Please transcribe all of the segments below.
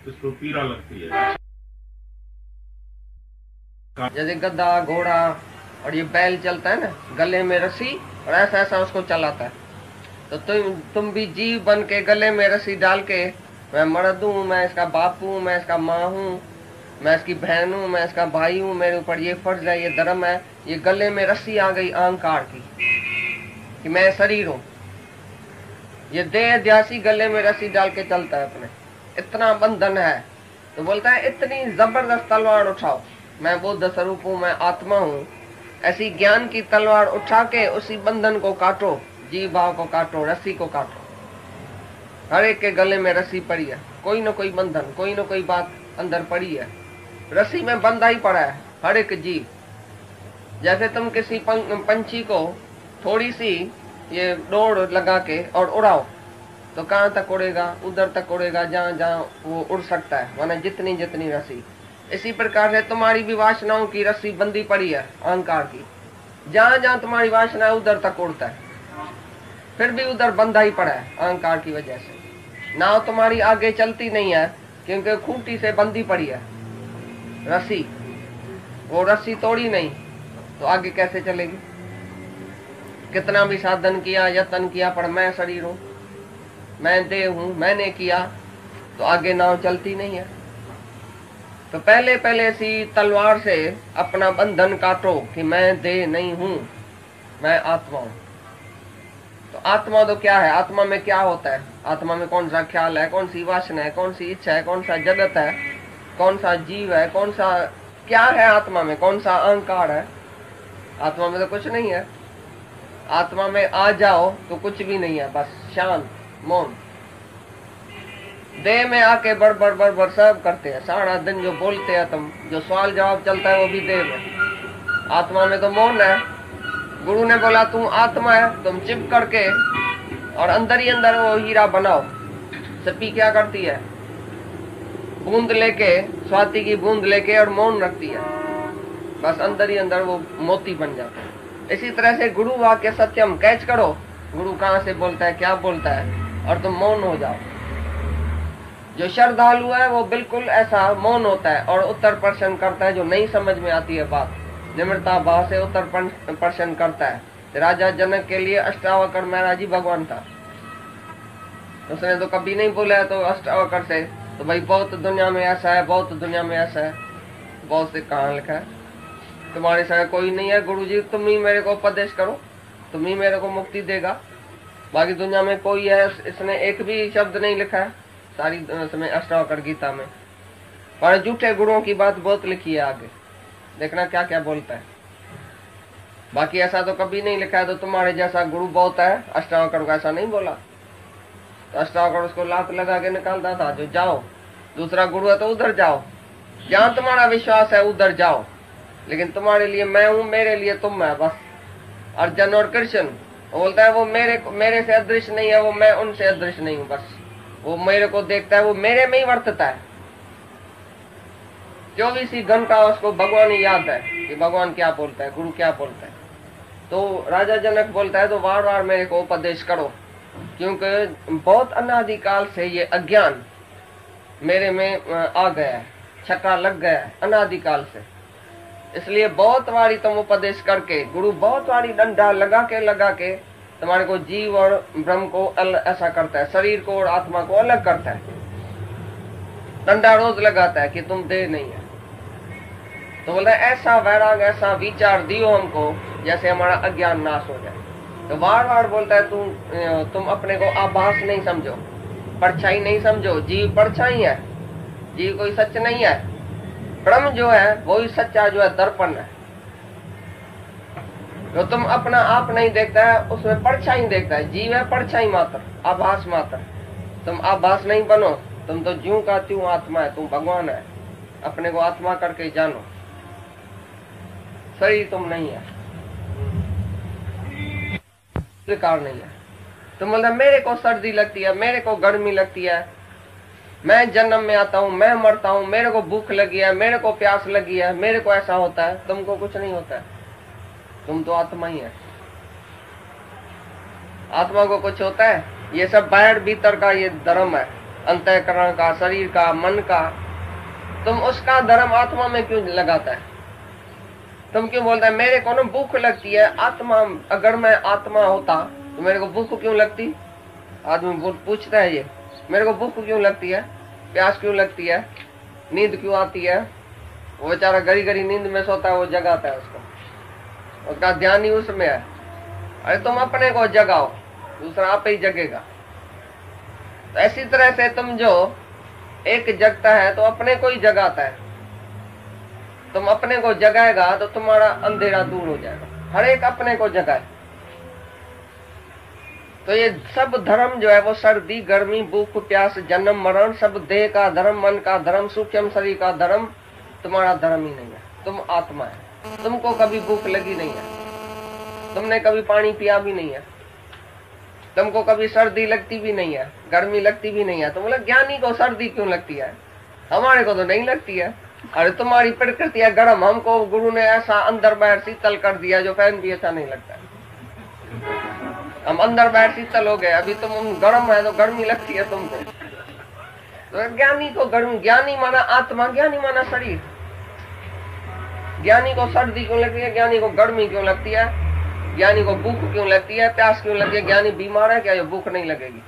इसको पीड़ा लगती है। जैसे गधा घोड़ा और ये बैल चलता है ना, गले में रस्सी और ऐसा ऐसा उसको चलाता है। तो तुम भी जीव बन के गले में रस्सी डाल के, मैं मर्द हूँ, मैं इसका बाप हूँ, मैं इसका माँ हूँ, मैं इसकी बहन हूँ, मैं इसका भाई हूँ, मेरे ऊपर ये फर्ज है, ये धर्म है। ये गले में रस्सी आ गई अहंकार की कि मैं शरीर हूँ। ये देह ध्यासी गले में रस्सी डाल के चलता है अपने, इतना बंधन है। तो बोलता है इतनी जबरदस्त तलवार उठाओ, मैं बुद्ध स्वरूप हूँ, मैं आत्मा हूँ। ऐसी ज्ञान की तलवार उठा के उसी बंधन को काटो, जीव भाव को काटो, रस्सी को काटो। हर एक के गले में रस्सी पड़ी है, कोई न कोई बंधन, कोई न कोई बात अंदर पड़ी है। रस्सी में बंधा ही पड़ा है हर एक जीव। जैसे तुम किसी पंछी को थोड़ी सी ये डोर लगा के और उड़ाओ तो कहाँ तक उड़ेगा? उधर तक उड़ेगा जहाँ जहाँ वो उड़ सकता है, माना जितनी जितनी रस्सी। इसी प्रकार से तुम्हारी भी वासनाओं की रस्सी बंधी पड़ी है अहंकार की, जहाँ जहाँ तुम्हारी वासना है उधर तक उड़ता है, फिर भी उधर बंधा ही पड़ा है अहंकार की वजह से। नाव तुम्हारी आगे चलती नहीं है क्योंकि खूंटी से बंधी पड़ी है रस्सी। वो रस्सी तोड़ी नहीं तो आगे कैसे चलेगी? कितना भी साधन किया, यत्न किया, पर मैं शरीर हूँ, मैं देह हूँ, मैंने किया, तो आगे नाव चलती नहीं है। तो पहले पहले सी तलवार से अपना बंधन काटो कि मैं देह नहीं हूँ, मैं आत्मा हूँ। तो आत्मा तो क्या है? आत्मा में क्या होता है? आत्मा में कौन सा ख्याल है, कौन सी वासना है, कौन सी इच्छा है, कौन सा जगत है, कौन सा जीव है, कौन सा क्या है आत्मा में? कौन सा अहंकार है? आत्मा में तो कुछ नहीं है। आत्मा में आ जाओ तो कुछ भी नहीं है, बस शांत मौन। देह में आके बड़ सब करते हैं सारा दिन, जो बोलते हैं तुम, जो सवाल जवाब चलता है वो भी देह में। आत्मा में तो मौन है। गुरु ने बोला तुम आत्मा है, तुम चिप करके और अंदर ही अंदर वो हीरा बनाओ। सपी क्या करती है? बूंद लेके, स्वाति की बूंद लेके और मौन रखती है, बस अंदर ही अंदर वो मोती बन जाता है। इसी तरह से गुरु वाक्य सत्यम कैच करो, गुरु कहाँ से बोलता है, क्या बोलता है, और तुम मौन हो जाओ। जो श्रद्धालु है वो बिल्कुल ऐसा मौन होता है और उत्तर प्रश्न करता है जो नहीं समझ में आती है बात, निम्रता भाव से उत्तर प्रश्न करता है। राजा जनक के लिए अष्टावक्र महाराज जी भगवान था, उसने तो कभी नहीं बोला है तो अष्टावक्र से तो भाई बहुत दुनिया में ऐसा है, बहुत दुनिया में ऐसा है, बहुत से कहाँ लिखा है? तुम्हारे संग कोई नहीं है गुरुजी, तुम ही मेरे को उपदेश करो, तुम ही मेरे को मुक्ति देगा, बाकी दुनिया में कोई है? इसने एक भी शब्द नहीं लिखा है सारी समय अष्टावक्र गीता में। पर झूठे गुरुओं की बात बहुत लिखी है आगे, देखना क्या क्या बोलता है। बाकी ऐसा तो कभी नहीं लिखा है तो तुम्हारे जैसा गुरु बहुत है, अष्टावक्र को ऐसा नहीं बोला। तो अष्टावक्र उसको लात लगा के निकालता था, जो जाओ दूसरा गुरु है तो उधर जाओ, जहां तुम्हारा विश्वास है उधर जाओ, लेकिन तुम्हारे लिए मैं हूं, मेरे लिए तुम है, बस। अर्जुन और कृष्ण बोलता है वो मेरे से अदृश्य नहीं है, वो मैं उनसे अदृश्य नहीं हूँ, बस वो मेरे को देखता है, वो मेरे में ही वर्तता है। 24 घंटा उसको भगवान ही याद है कि भगवान क्या बोलता है, गुरु क्या बोलता है। तो राजा जनक बोलता है तो बार बार मेरे को उपदेश करो, क्योंकि बहुत अनादिकाल से ये अज्ञान मेरे में आ गया है, छक्का लग गया है अनादिकाल से। इसलिए बहुत बारी तुम उपदेश करके, गुरु बहुत बारी डंडा लगा के तुम्हारे को जीव और ब्रह्म को ऐसा करता है, शरीर को और आत्मा को अलग करता है। डंडा रोज लगाता है कि तुम देह नहीं है। तो बोला ऐसा वैराग, ऐसा विचार दियो हमको जैसे हमारा अज्ञान नाश हो जाए। तो बार बार बोलता है तुम अपने को आभास नहीं समझो, परछाई नहीं समझो, जीव परछाई है, जीव कोई सच नहीं है। ब्रह्म जो है वो ही सच्चा जो है दर्पण है। तो तुम अपना आप नहीं देखता है, उसमें परछाई देखता है। जीव है परछाई मात्र, आभास मात्र। तुम आभास नहीं बनो, तुम तो ज्यों का त्यों आत्मा है, तुम भगवान है। अपने को आत्मा करके जानो, शरीर तुम नहीं है, स्वीकार नहीं है। तुम बोलते मेरे को सर्दी लगती है, मेरे को गर्मी लगती है, मैं जन्म में आता हूँ, मैं मरता हूँ, मेरे को भूख लगी है, मेरे को प्यास लगी है, मेरे को ऐसा होता है। तुमको कुछ नहीं होता है, तुम तो आत्मा ही है। आत्मा को कुछ होता है? ये सब बाहर भीतर का ये धर्म है, अंतःकरण का, शरीर का, मन का, तुम उसका धर्म आत्मा में क्यों लगाता है? तुम क्यों बोलता है मेरे को ना भूख लगती है? आत्मा, अगर मैं आत्मा होता तो मेरे को भूख क्यों लगती? आदमी पूछता है ये, मेरे को भूख क्यों लगती है, प्यास क्यों लगती है, नींद क्यों आती है? वो बेचारा गरी गरी नींद में सोता है, वो जगाता है उसको, उसका ध्यान ही उसमें है। अरे तुम अपने को जगाओ, दूसरा आप ही जगेगा। तो ऐसी तरह से तुम जो एक जगता है तो अपने को ही जगाता है। तुम अपने को जगाएगा तो तुम्हारा अंधेरा दूर हो जाएगा। हर एक अपने को जगाए। तो ये सब धर्म जो है वो सर्दी, गर्मी, भूख, प्यास, जन्म, मरण, सब देह का धर्म, मन का धर्म, सूक्ष्म शरीर का धर्म तुम्हारा धर्म ही नहीं है। तुम आत्मा है। तुमको कभी भूख लगी नहीं है, तुमने कभी पानी पिया भी नहीं है, तुमको कभी सर्दी लगती भी नहीं है, गर्मी लगती भी नहीं है। तो बोला ज्ञानी को सर्दी क्यों लगती है? हमारे को तो नहीं लगती है। अरे तुम्हारी प्रकृति है गर्म, हमको गुरु ने ऐसा अंदर बाहर शीतल कर दिया जो फैन भी अच्छा नहीं लगता है। हम अंदर बाहर शीतल हो गए, अभी तुम गर्म है तो गर्मी लगती है तुमको। तो ज्ञानी को गर्मी, ज्ञानी माना आत्मा, ज्ञानी माना शरीर। ज्ञानी को सर्दी क्यों लगती है? ज्ञानी को गर्मी क्यों लगती है? ज्ञानी को भूख क्यों लगती है, प्यास क्यों लगती है? ज्ञानी बीमार है क्या? ये भूख नहीं लगेगी।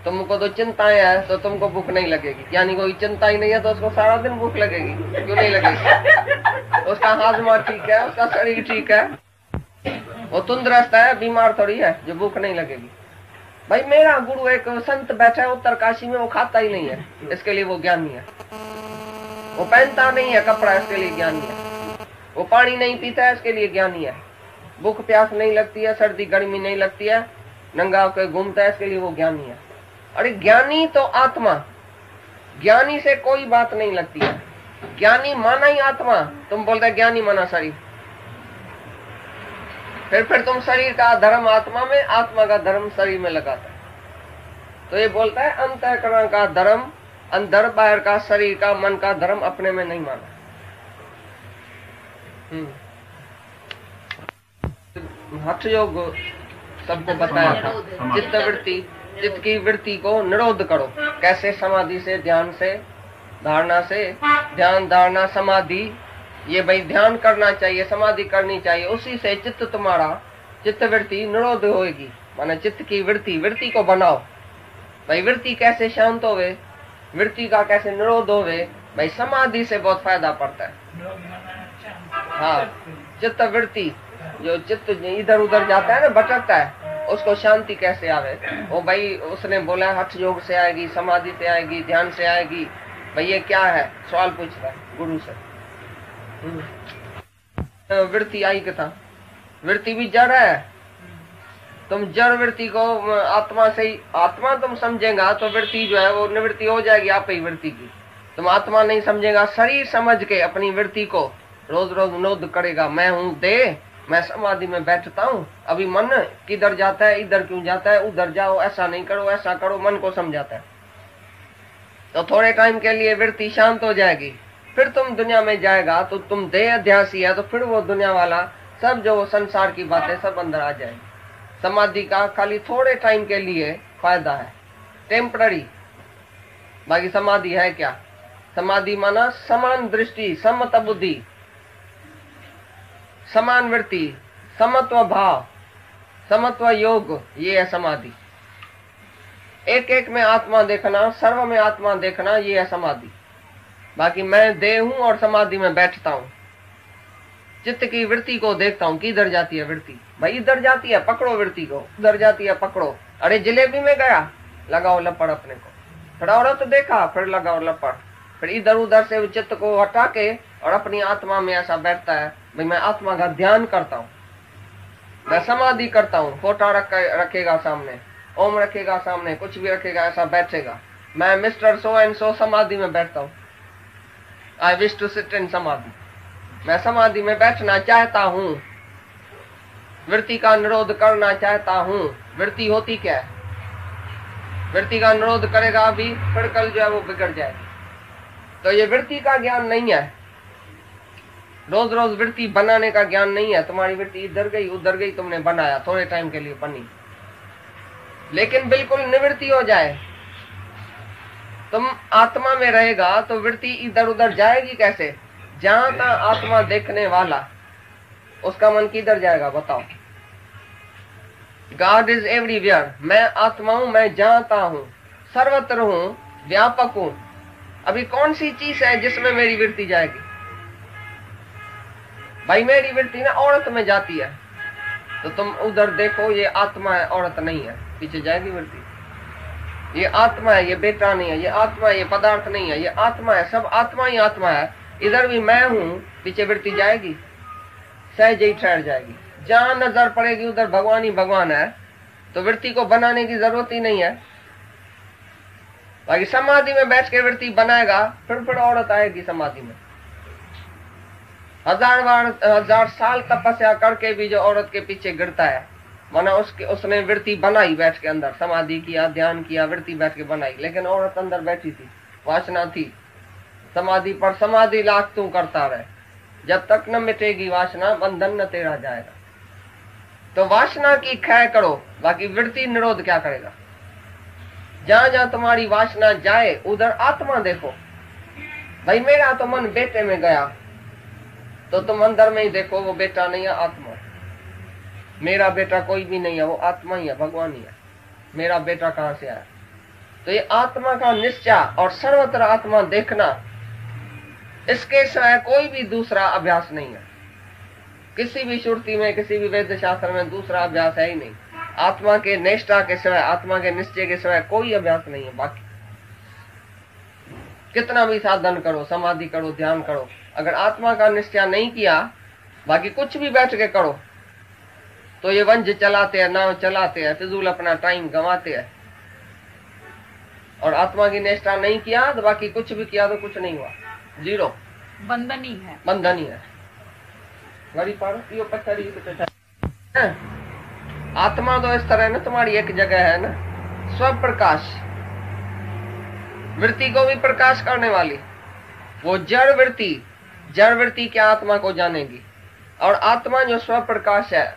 तुमको तो चिंताएं है तो तुमको भूख नहीं लगेगी। ज्ञानी को चिंता ही नहीं है तो उसको सारा दिन भूख लगेगी। क्यों नहीं लगेगी? उसका हाजमा ठीक है, उसका शरीर ठीक है, वो तंदुरुस्त है, बीमार थोड़ी है जो भूख नहीं लगेगी। भाई मेरा गुरु एक संत बैठा है उत्तरकाशी में, वो खाता ही नहीं है, इसके लिए वो ज्ञानी है। वो पहनता नहीं है कपड़ा, इसके लिए ज्ञानी है। वो पानी नहीं पीता है, इसके लिए ज्ञानी है। भूख प्यास नहीं लगती है, सर्दी गर्मी नहीं लगती है, नंगा होकर घूमता है, इसके लिए वो ज्ञानी है। अरे ज्ञानी तो आत्मा, ज्ञानी से कोई बात नहीं लगती है। ज्ञानी माना ही आत्मा। तुम बोलते ज्ञानी माना शरीर, फिर तुम शरीर का धर्म आत्मा में, आत्मा का धर्म शरीर में लगाता है। तो ये बोलता है अंतःकरण का धर्म अंदर, बाहर का, शरीर का, मन का धर्म अपने में नहीं माना। हठ योग सबको बताया था। चित्त वृत्ति, चित्त की वृत्ति को निरोध करो। कैसे? समाधि से, ध्यान से, धारणा से। ध्यान, धारणा, समाधि, ये भाई ध्यान करना चाहिए, समाधि करनी चाहिए। उसी से चित्त तुम्हारा, चित्त वृत्ति निरोध होगी। माने चित्त की वृत्ति, वृत्ति को बनाओ भाई। वृत्ति कैसे शांत होवे, वृत्ति का कैसे निरोध होवे भाई? समाधि से बहुत फायदा पड़ता है। हाँ, चित्त वृत्ति, जो चित्त इधर उधर जाता है ना, भटकता है, उसको शांति कैसे आवे? वो भाई उसने बोला हठ योग से आएगी, समाधि से आएगी, ध्यान से आएगी। भाई ये क्या है? सवाल पूछता है गुरु से। वृत्ति आई कथा, वृत्ति भी जड़ है। तुम जड़ वृत्ति को आत्मा से ही, आत्मा तुम समझेगा तो वृत्ति जो है वो निवृत्ति हो जाएगी आप ही वृत्ति की। तुम आत्मा नहीं समझेगा, शरीर समझ के अपनी वृत्ति को रोज रोज निरोध करेगा। मैं हूँ देह, मैं समाधि में बैठता हूँ, अभी मन किधर जाता है, इधर क्यों जाता है, उधर जाओ, ऐसा नहीं करो, ऐसा करो, मन को समझाता है। तो थोड़े टाइम के लिए वृत्ति शांत हो जाएगी, फिर तुम दुनिया में जाएगा तो तुम देह अध्यासी है, तो फिर वो दुनिया वाला सब जो संसार की बातें सब अंदर आ जाएगी। समाधि का खाली थोड़े टाइम के लिए फायदा है, टेम्पररी। बाकी समाधि है क्या? समाधि माना समान दृष्टि, समता बुद्धि, समान वृत्ति, समत्व भाव, समत्व योग, ये है समाधि। एक एक में आत्मा देखना, सर्व में आत्मा देखना, ये है समाधि। बाकी मैं देह हूं और समाधि में बैठता हूं, चित्त की वृत्ति को देखता हूं, किधर जाती है वृत्ति? भाई इधर जाती है, पकड़ो वृत्ति को, उधर जाती है, पकड़ो। अरे जलेबी में गया, लगाओ लपड़ अपने को, थोड़ा और तो देखा, फिर लगाओ लपड़, फिर इधर उधर से चित्त को हटा के और अपनी आत्मा में ऐसा बैठता है। भाई मैं आत्मा का ध्यान करता हूँ, मैं समाधि करता हूँ। फोटो रखेगा सामने, ओम रखेगा सामने, कुछ भी रखेगा, ऐसा बैठेगा। मैं मिस्टर सो एंड सो समाधि में बैठता हूँ। I wish to sit in samadhi. मैं समाधि में बैठना चाहता हूँ, वृत्ति का निरोध करना चाहता हूँ। वृत्ति होती क्या है? वृत्ति का निरोध करेगा अभी, फिर कल जो है वो बिगड़ जाएगी। तो ये वृत्ति का ज्ञान नहीं है, रोज रोज वृत्ति बनाने का ज्ञान नहीं है। तुम्हारी वृत्ति इधर गई उधर गई, तुमने बनाया, थोड़े टाइम के लिए बनी, लेकिन बिल्कुल निवृत्ति हो जाए, तुम आत्मा में रहेगा तो वृत्ति इधर उधर जाएगी कैसे? जहां तक आत्मा देखने वाला, उसका मन किधर जाएगा बताओ? God is everywhere. मैं आत्मा हूं, मैं जानता हूं, सर्वत्र हूं, व्यापक हूं। अभी कौन सी चीज है जिसमें मेरी वृत्ति जाएगी? भाई मेरी वृत्ति ना औरत में जाती है, तो तुम उधर देखो, ये आत्मा है, औरत नहीं है, पीछे जाएगी वृत्ति। ये आत्मा है, ये बेटा नहीं है, ये आत्मा है, ये पदार्थ नहीं है, ये आत्मा है, सब आत्मा ही आत्मा है। इधर भी मैं हूं, पीछे वृत्ति जाएगी, सहज ही ठहर जाएगी। जहां नजर पड़ेगी उधर भगवान ही भगवान है, तो वृत्ति को बनाने की जरूरत ही नहीं है। बाकी समाधि में बैठ के वृत्ति बनाएगा, फिर औरत आएगी समाधि में। 1000 साल तपस्या करके भी जो औरत के पीछे गिरता है, माना उसने वृत्ति बनाई, बैठ के अंदर समाधि किया, ध्यान किया, वृत्ति बैठ के बनाई, लेकिन औरत अंदर बैठी थी, वासना थी। समाधि पर समाधि लाख तू करता रहे, जब तक न मिटेगी वासना, बंधन न तेरा जाएगा। तो वासना की क्षय करो, बाकी वृत्ति निरोध क्या करेगा? जहां जहां तुम्हारी वासना जाए उधर आत्मा देखो। भाई मेरा तो मन बेटे में गया, तो तुम अंदर में ही देखो, वो बेटा नहीं है, आत्मा। मेरा बेटा कोई भी नहीं है, वो आत्मा ही है, भगवान ही है। मेरा बेटा कहां से आया? तो ये आत्मा का निश्चय और सर्वत्र आत्मा देखना, इसके सिवाय कोई भी दूसरा अभ्यास नहीं है। किसी भी श्रुति में, किसी भी वेद शास्त्र में दूसरा अभ्यास है ही नहीं। आत्मा के निष्ठा के सिवाय, आत्मा के निश्चय के सिवाय कोई अभ्यास नहीं है। बाकी कितना भी साधन करो, समाधि करो, ध्यान करो, अगर आत्मा का निश्चय नहीं किया, बाकी कुछ भी बैठ के करो, तो ये वंज चलाते हैं, नाव चलाते हैं, फिजूल अपना टाइम गंवाते हैं। और आत्मा की निष्ठा नहीं किया तो बाकी कुछ भी किया तो कुछ नहीं हुआ, जीरो, बंधन ही है, बंधन ही है। गड़ी पारो यो पत्थरी कुछ है। आत्मा तो इस तरह है ना, तुम्हारी एक जगह है ना, स्वप्रकाश, वृत्ति को भी प्रकाश करने वाली। वो जड़ वृत्ति क्या आत्मा को जानेगी? और आत्मा जो स्वप्रकाश है,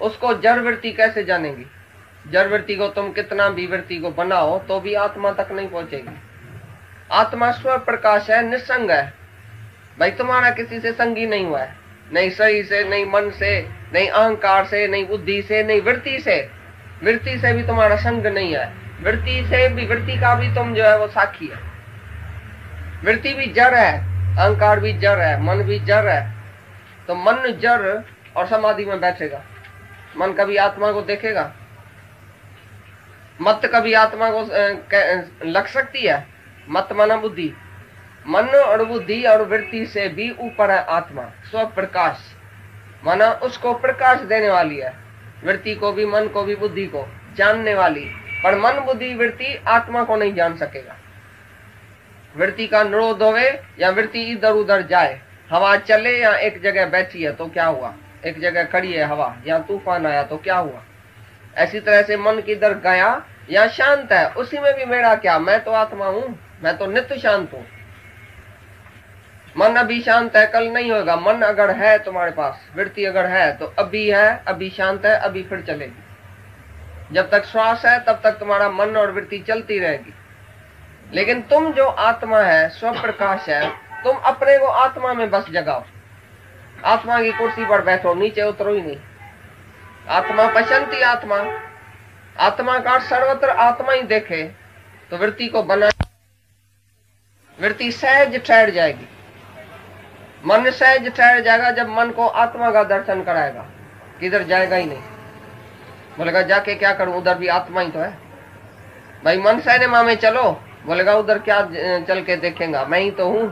उसको जड़ वृत्ति कैसे जानेगी? जड़ वृत्ति को तुम कितना भी वृत्ति को बनाओ तो भी आत्मा तक नहीं पहुंचेगी। आत्मा स्वप्रकाश है, निसंग है। भाई तुम्हारा किसी से संगी नहीं हुआ है, नहीं शरीर से, नहीं मन से, नहीं अहंकार से, नहीं बुद्धि से, नहीं वृत्ति से। वृत्ति से भी तुम्हारा संग नहीं है, वृत्ति का भी तुम जो है वो साक्षी है। वृत्ति भी जड़ है, अहंकार भी जड़ है, मन भी जड़ है। तो मन जड़ और समाधि में बैठेगा, मन कभी आत्मा को देखेगा? मत कभी आत्मा को लग सकती है? मत माना बुद्धि। मन और बुद्धि और वृत्ति से भी ऊपर है आत्मा, स्वप्रकाश, माना उसको प्रकाश देने वाली है। वृत्ति को भी, मन को भी, बुद्धि को जानने वाली। पर मन, बुद्धि, वृत्ति आत्मा को नहीं जान सकेगा। वृत्ति का निरोध होवे या वृत्ति इधर उधर जाए, हवा चले या एक जगह बैठी है तो क्या हुआ? एक जगह खड़ी है हवा, या तूफान आया तो क्या हुआ? ऐसी तरह से मन किधर गया या शांत है, उसी में भी मेरा क्या? मैं तो आत्मा हूं, मैं तो नित्य शांत हूं। मन अभी शांत है, कल नहीं होगा। मन अगर है तुम्हारे पास, वृत्ति अगर है तो अभी है, अभी शांत है, अभी फिर चलेगी। जब तक श्वास है तब तक तुम्हारा मन और वृत्ति चलती रहेगी। लेकिन तुम जो आत्मा है, स्वप्रकाश है, तुम अपने को आत्मा में बस जगाओ। आत्मा की कुर्सी पर बैठो, नीचे उतरो ही नहीं। आत्मा पशंती आत्मा, आत्मा का सर्वत्र आत्मा ही देखे तो वृत्ति को बना, वृत्ति सहज ठहर जाएगी। मन सहज ठहर जाएगा जब मन को आत्मा का दर्शन कराएगा, किधर जाएगा ही नहीं। बोलेगा जाके क्या करूं, उधर भी आत्मा ही तो है। भाई मन सिनेमा में चलो, बोलेगा उधर क्या चल के देखेगा, मैं ही तो हूं।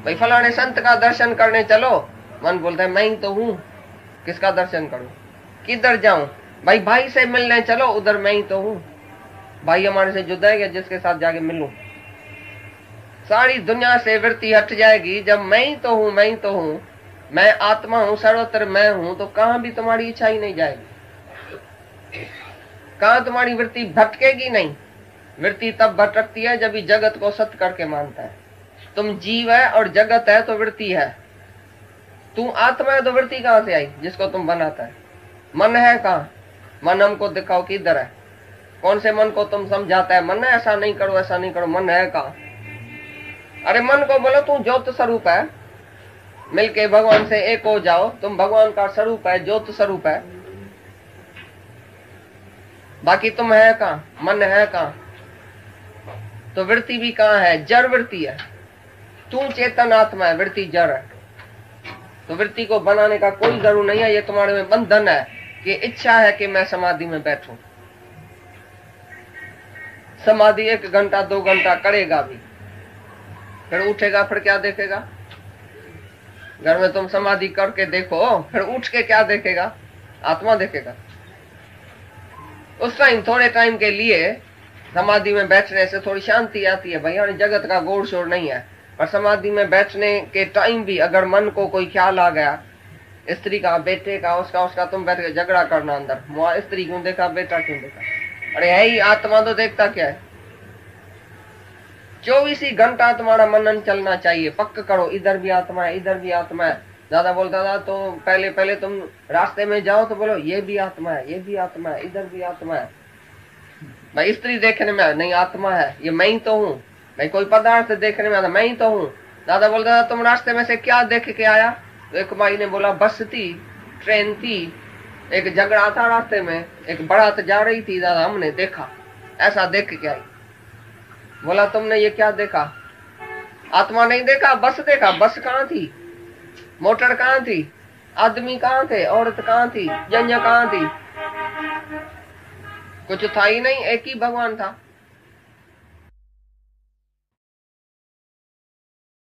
भाई फलाने संत का दर्शन करने चलो, मन बोलता है मैं ही तो हूं, किसका दर्शन करूं, किधर जाऊं। भाई भाई से मिलने चलो, उधर मैं ही तो हूं। भाई हमारे से जुदा है, जिसके साथ जाके मिलूं। सारी दुनिया से वृत्ति हट जाएगी जब मैं ही तो हूं, मैं ही तो हूं, मैं आत्मा हूं, सर्वत्र मैं हूं, तो कहां भी तुम्हारी इच्छा ही नहीं जाएगी। कहां तुम्हारी वृत्ति भटकेगी नहीं। वृत्ति तब भटकती है जब जगत को सत्य करके मानता है। तुम जीव है और जगत है तो वृत्ति है। तू आत्मा है तो वृत्ति कहां से आई जिसको तुम बनाता है? मन है कहां? मन हमको दिखाओ किधर है? कौन से मन को तुम समझाता है? मन है ऐसा नहीं करो, ऐसा नहीं करो। मन है कहाँ? अरे मन को बोलो तू ज्योत स्वरूप है, मिलके भगवान से एक हो जाओ। तुम भगवान का स्वरूप है, ज्योत स्वरूप है। बाकी तुम है कहाँ? मन है कहाँ? तो वृत्ति भी कहाँ है? जड़ वृत्ति है। तू चेतन आत्मा है, वृत्ति जड़ है। तो वृत्ति को बनाने का कोई जरूर नहीं है। ये तुम्हारे में बंधन है कि इच्छा है कि मैं समाधि में बैठूं। समाधि 1 घंटा 2 घंटा करेगा भी, फिर उठेगा, फिर क्या देखेगा? घर में तुम समाधि करके देखो, फिर उठ के क्या देखेगा? आत्मा देखेगा। उस टाइम, थोड़े टाइम के लिए समाधि में बैठने से थोड़ी शांति आती है। भैया जगत का गोड़ शोर नहीं है। और समाधि में बैठने के टाइम भी अगर मन को कोई ख्याल आ गया, स्त्री का, बेटे का, उसका, तुम बैठ के झगड़ा करना अंदर, मुआ स्त्री क्यों देखा, बेटा क्यों देखा? अरे है ही आत्मा, तो देखता क्या है? 24 ही घंटा तुम्हारा मनन चलना चाहिए। पक्का करो, इधर भी आत्मा है, इधर भी आत्मा है। ज्यादा बोलता था तो पहले तुम रास्ते में जाओ तो बोलो ये भी आत्मा है, ये भी आत्मा है, इधर भी आत्मा है। भाई स्त्री देखने में नहीं आत्मा है, ये मैं ही तो हूँ। भाई कोई पदार्थ देखने में आता, मैं ही तो हूँ। दादा बोलता था तुम रास्ते में से क्या देख के आया? तो एक भाई ने बोला बस थी, ट्रेन थी, एक झगड़ा था रास्ते में, एक बारात जा रही थी दादा, हमने देखा, ऐसा देख के आई। बोला तुमने ये क्या देखा? आत्मा नहीं देखा, बस देखा। बस कहाँ थी? मोटर कहाँ थी? आदमी कहाँ थे? औरत कहाँ थी? जंजा कहाँ थी? कुछ था ही नहीं, एक ही भगवान था।